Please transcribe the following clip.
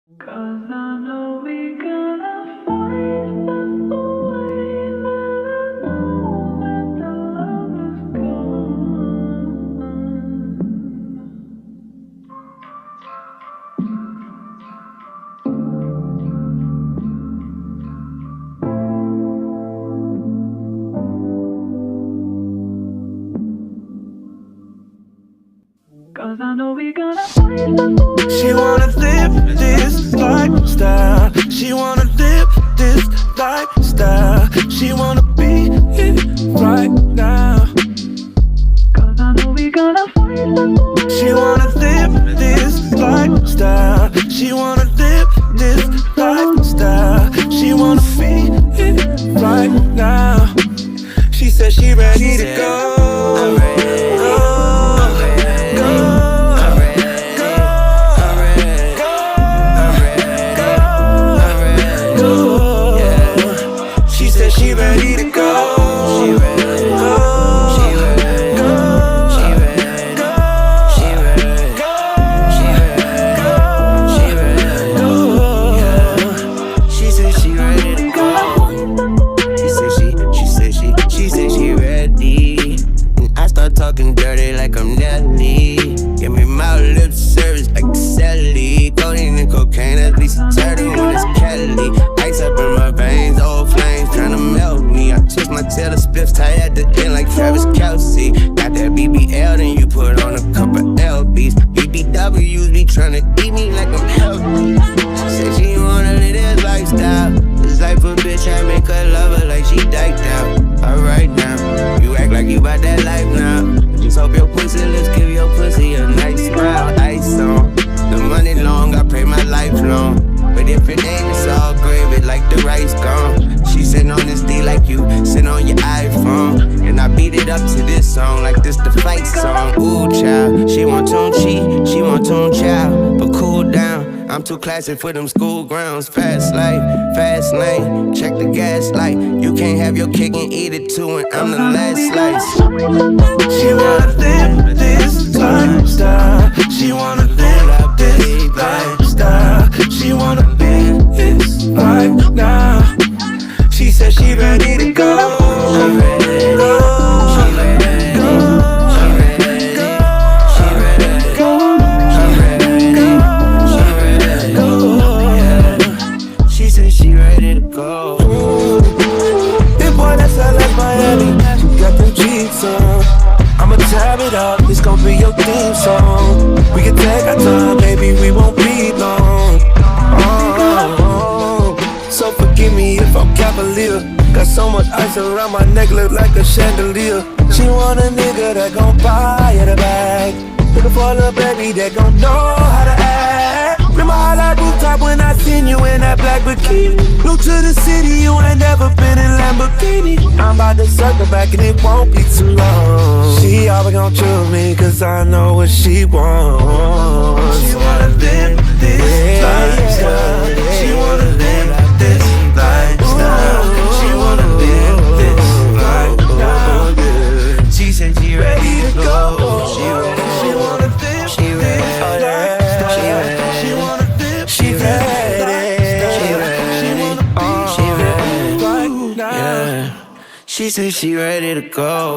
'Cause I know we gonna find the way that I know that the love is gone. 'Cause I know we gonna find the way. She wanna live this lifestyle. She wanna live this lifestyle. She wanna be it right now. 'Cause I know we gonna find the way. She wanna live this lifestyle. She wanna live this lifestyle. She wanna be it right now. She said she ready to go. She ready to go. She ready to go. She ready to go. She ready to go. She ready to go. She ready to go. She ready to go. Yeah. She said she ready to go. She said she ready. And I start talking dirty like I'm Nelly. Give me my lip service like Sally. Codeine and cocaine, at least a turtle when it's Kelly. Ice up in my veins, old flames tryna melt me. I twist my tail, the spliffs tied at the end like Travis Kelce. Got that BBL, then you put on a couple LBs. BBWs be tryna eat me like I'm healthy. She said she wanna live this lifestyle. This life a bitch, I make her love her like she diked out. Alright now, you act like you bout that life now. Just hope your pussy lips give your pussy a nice smile. Ice on, the money long, I pray my life long. But if it ain't, it's all gravy like the rice gone. She sitting on this D like you sit on your iPhone. And I beat it up to this song like this the fight song. Ooh, child, she want tune cheat, she want tune child. But cool down, I'm too classy for them school grounds. Fast life, fast lane, check the gas light. You can't have your cake and eat it too, and I'm the last slice. She wanna live this lifestyle. She wanna live this lifestyle. She wanna be this right now. She said she ready to go. She ready to go. She ready to go. She ready to go. She ready to go. She ready to go. She ready to go. Yeah. She said she ready to go. Big boy, that's how like Miami. You got them cheeks on. I'ma tab it up. It's gon' be your theme song. We can take our time, baby. We won't be long. So forgive me if I'm cavalier. Got so much ice around my neck, look like a chandelier. She want a nigga that gon' buy her the bag. Looking for a little baby that gon' know how to act. Remember how that rooftop when I seen you in that black bikini. New to the city, you ain't never been in Lamborghini. I'm about to circle back and it won't be too long. She always gon' choose me cause I know what she wants. She wanna live this lifestyle. She wanna live this lifestyle. She wanna live this lifestyle. She said she ready to go. She ready. She wanna live this lifestyle. She ready. She wanna live. She ready. She ready. She wanna be. She ready right now. She said she ready to go.